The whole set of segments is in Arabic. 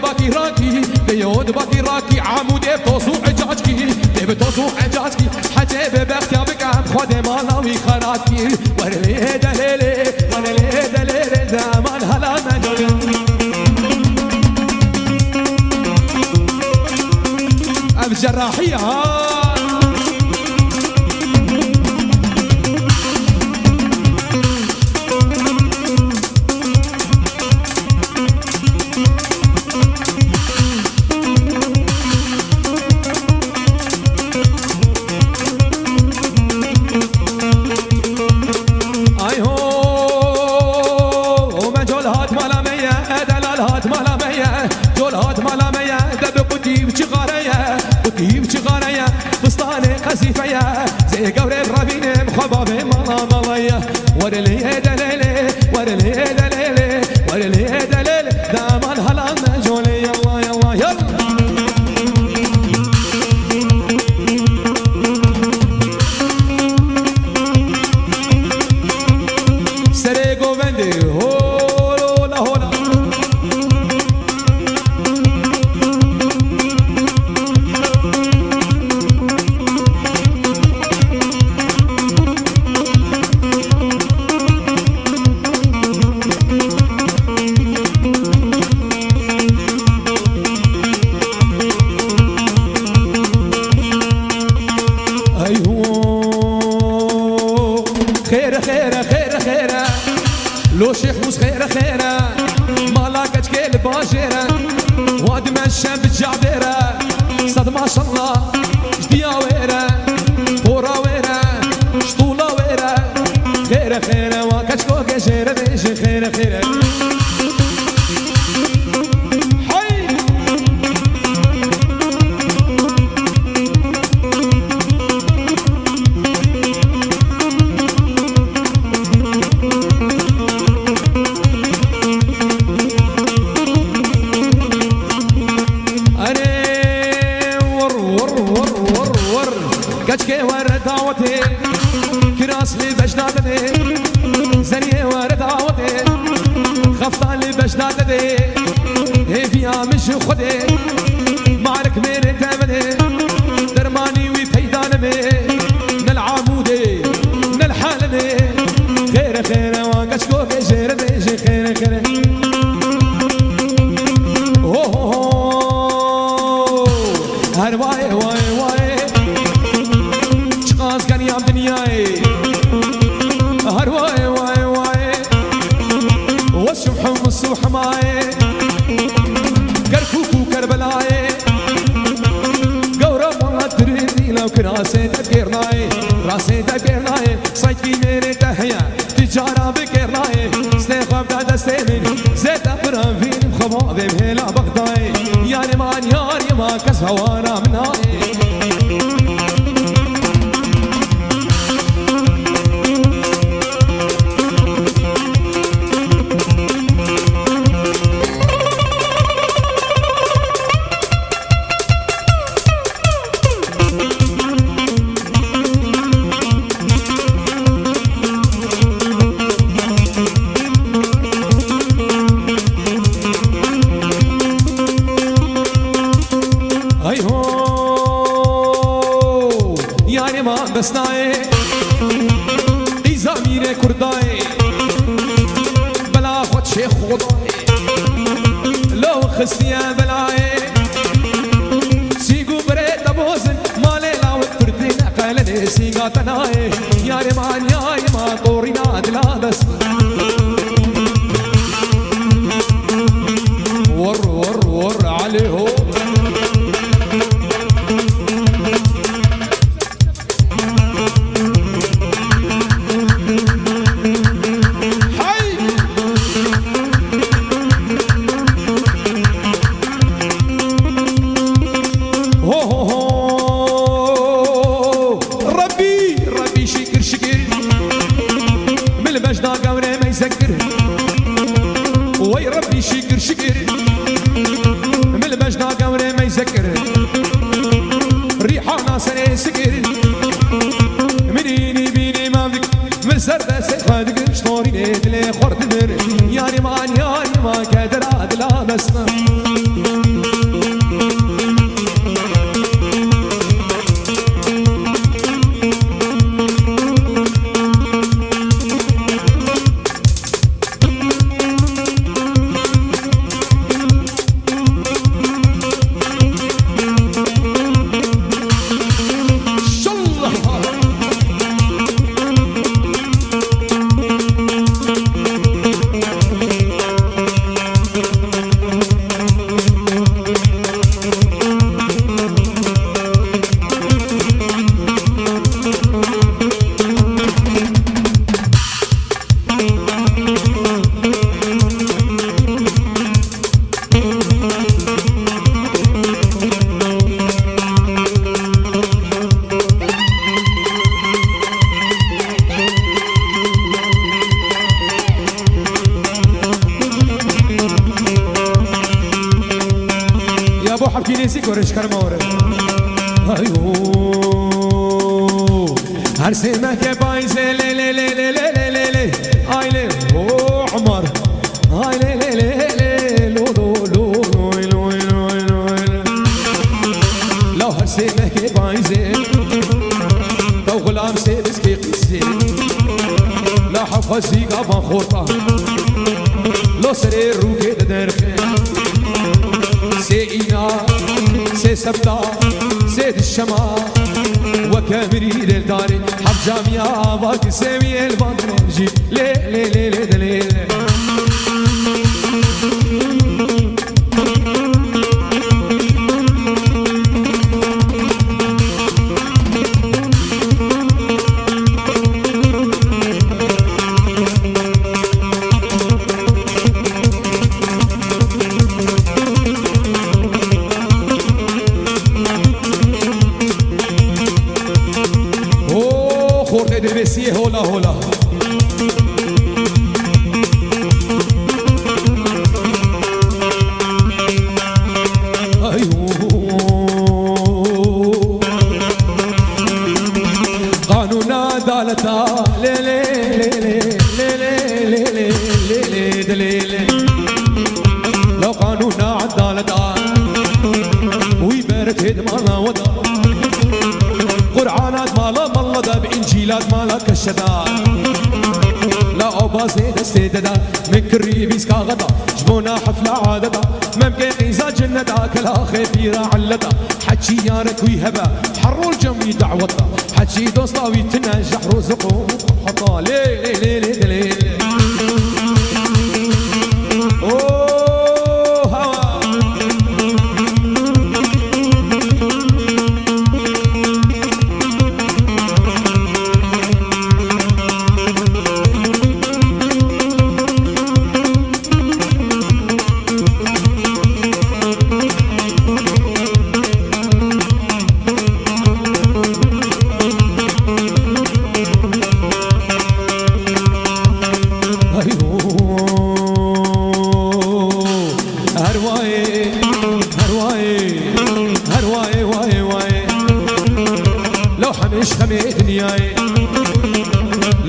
باكي راكي بيود باكي راكي عمود بتوسو عجاجكي بتوسو عجاجكي حتى ببختي بكام خدي مالاوي خراتكي ورلي دليلي ورلي دليلي زمان هلا مجال الجراحية زي قوري برابيني مخبابي مالا مالايا ورلي دليلي ورلي دليلي ورلي دليلي دامان هلا مجولي يلا يلا يلا سريقو بندي هولا هولا لو شيخ موس خيرة خيرة ما لاقت كيل باجرة واد مشى بالجعبرة صد ما شاء الله جديا ويرة فورا ويرة شطولة ويرة خيرة خيرة واكت كوكا جيرة بيجي خيرة خيرة كشكي ورد دعوتي كراس لي بجدادتي زني ورد دعوتي خفطان لي بجدادتي هي فيها مش خدي معرك مين تامني درماني وفيدانمي نالعمودي نالحالمي خير خير وكشكو بجير بيجي خير خير هرواي واي واي كان يا دنياي هرواي واي واي والشبح والصبح معي كركوك وكربلاي قورة والله تريدي لو كان راسي تكيرناي راسي تكيرناي صيدكي ميري تحيا تجارة بكيرناي سنيخة بدا ستيمين زيت أقرام فيني مخبابي مهلا بغداي يعني مان ياري ما كسها وانا مناي بسناي إزامير كرداي بلا خد شيخ خداي لو خسيا بلاي سيقو بريد أبوزن مالي لاو تردين قالني سيقا تناي يا رمان يا ما طورينا دلادس ور ور ور عليه وي ربي شكر شكر من المجنى قوري ما يذكر ريحانا سنة سكر منيني بيني ما بك من سردة سيخادك شطوري نيت لي فرد من ياري ما قادر ادلا بسنا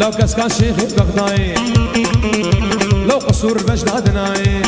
لو كسكان شيخ بغداي لو قصور بجدادناي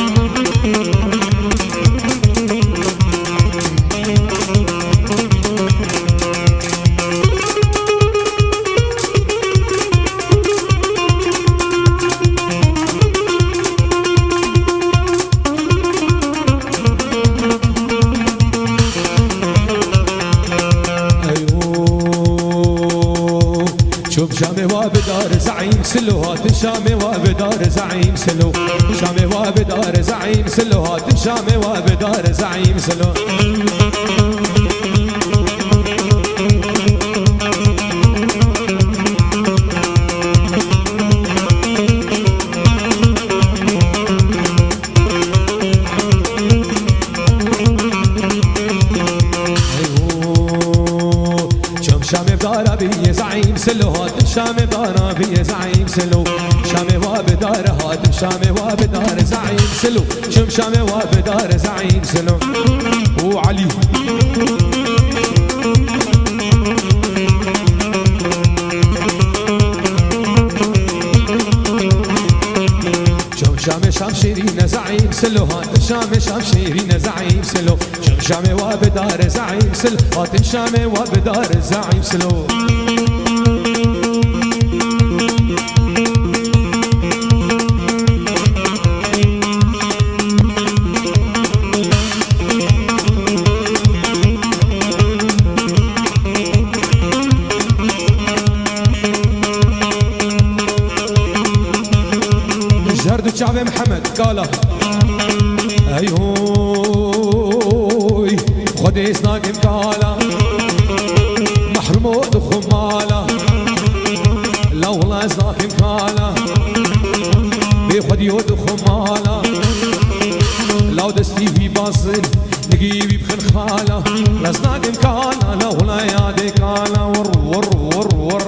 سلوهات شامي وابدار زعيم سلو شامي وابدار زعيم سلوهات شامي وابدار زعيم سلو سلوهات شامي بدار في زعيم سلو شامي وابدار هات شامي وابدار زعيم سلو شم شامي وابدار زعيم سلو وعلي شام شيرين زعيم سلو هات شام شيرين زعيم سلو شام وبدار زعيم سلو هات شام وبدار زعيم سلو شعب محمد قاله ايهوي خدي سناقم قاله محرمود خماله لو والله سناقم قاله بيخد يود خماله لو دستي في باصل نجيبي بخن خاله لا سناقم قاله لو والله يادي قاله ور ور ور ور